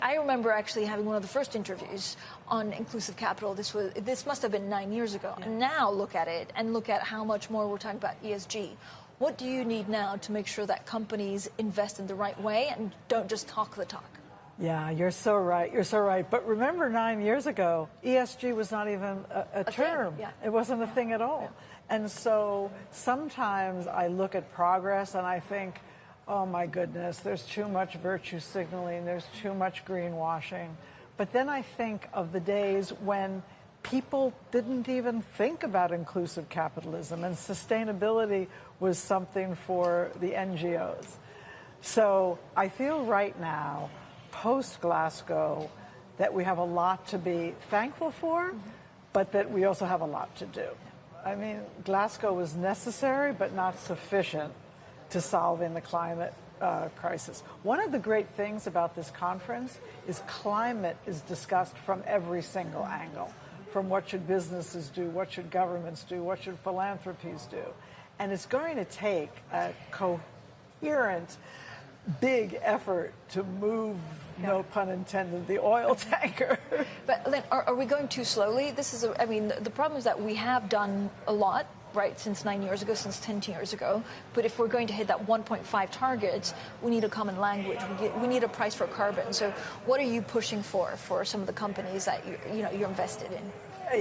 I remember actually having one of the first interviews on inclusive capital. This must have been 9 years ago. Yeah. And now look at it and look at how much more we're talking about ESG. What do you need now to make sure that companies invest in the right way and don't just talk the talk? Yeah, you're so right. You're so right. But remember, 9 years ago, ESG was not even a term. Yeah. It wasn't a thing at all. Yeah. And so sometimes I look at progress and I think, oh my goodness, there's too much virtue signaling, there's too much greenwashing. But then I think of the days when people didn't even think about inclusive capitalism and sustainability was something for the NGOs. So I feel right now, post-Glasgow, that we have a lot to be thankful for, but that we also have a lot to do. I mean, Glasgow was necessary, but not sufficient to solving the climate crisis. One of the great things about this conference is climate is discussed from every single angle. From what should businesses do, what should governments do, what should philanthropies do. And it's going to take a coherent, big effort to move, no pun intended, the oil tanker. But Lynn, are we going too slowly? This is, I mean, the problem is that we have done a lot, right, since 9 years ago, since 10 years ago. But if we're going to hit that 1.5 target, we need a common language. We need a price for carbon. So what are you pushing for some of the companies that you're invested in?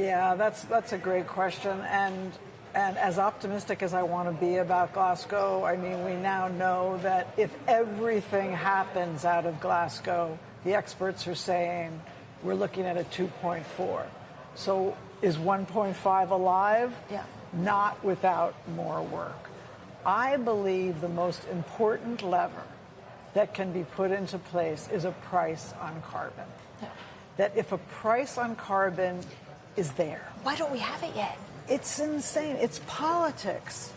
Yeah, that's a great question. And as optimistic as I want to be about Glasgow, I mean, we now know that if everything happens out of Glasgow, the experts are saying we're looking at a 2.4. So is 1.5 alive? Yeah. Not without more work. I believe the most important lever that can be put into place is a price on carbon. Yeah. That if a price on carbon is there. Why don't we have it yet? It's insane. It's politics.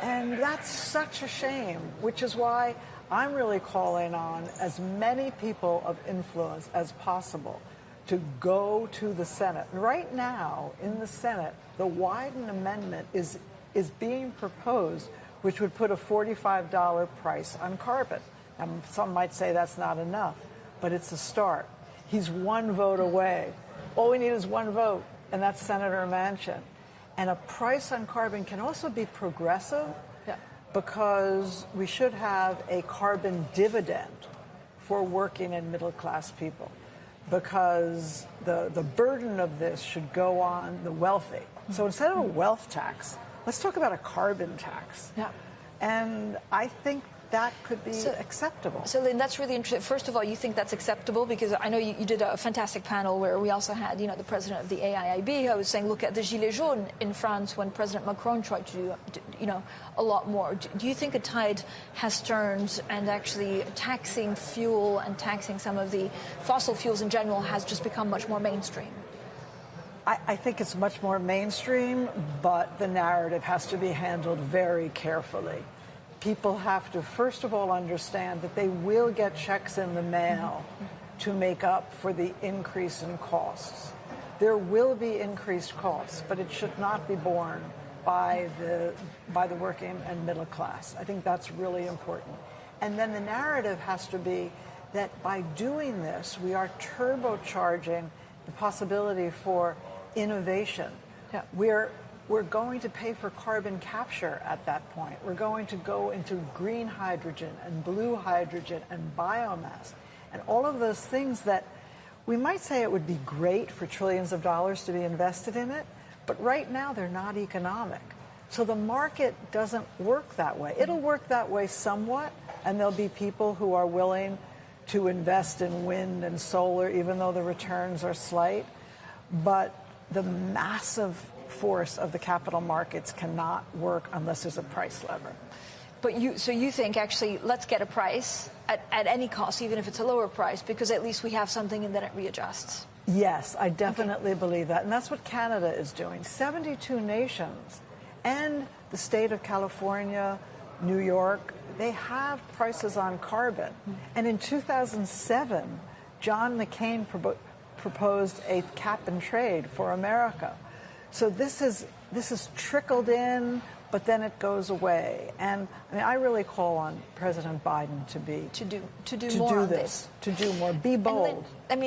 And that's such a shame, which is why I'm really calling on as many people of influence as possible to go to the Senate. Right now, in the Senate, the Wyden Amendment is being proposed, which would put a $45 price on carbon. And some might say that's not enough, but it's a start. He's one vote away. All we need is one vote, and that's Senator Manchin. And a price on carbon can also be progressive because we should have a carbon dividend for working and middle-class people, because the burden of this should go on the wealthy. So instead of a wealth tax, let's talk about a carbon tax. Yeah. And I think that could be acceptable. So Lynn, that's really interesting. First of all, you think that's acceptable? Because I know you did a fantastic panel where we also had, the president of the AIIB who was saying, look at the Gilets jaunes in France when President Macron tried to do, a lot more. Do you think a tide has turned and actually taxing fuel and taxing some of the fossil fuels in general has just become much more mainstream? I think it's much more mainstream, but the narrative has to be handled very carefully. People have to, first of all, understand that they will get checks in the mail to make up for the increase in costs. There will be increased costs, but it should not be borne by the working and middle class. I think that's really important. And then the narrative has to be that by doing this, we are turbocharging the possibility for innovation. Yeah. We're going to pay for carbon capture at that point. We're going to go into green hydrogen and blue hydrogen and biomass and all of those things that we might say it would be great for trillions of dollars to be invested in it, but right now they're not economic. So the market doesn't work that way. It'll work that way somewhat, and there'll be people who are willing to invest in wind and solar, even though the returns are slight. But the massive force of the capital markets cannot work unless there's a price lever. But so you think, actually, let's get a price at any cost, even if it's a lower price, because at least we have something and then it readjusts. Yes, I definitely believe that. And that's what Canada is doing. 72 nations and the state of California, New York, they have prices on carbon. And in 2007, John McCain proposed a cap and trade for America. So this is trickled in, but then it goes away. And I mean, I really call on President Biden to do more on this, to do more, be bold. I mean,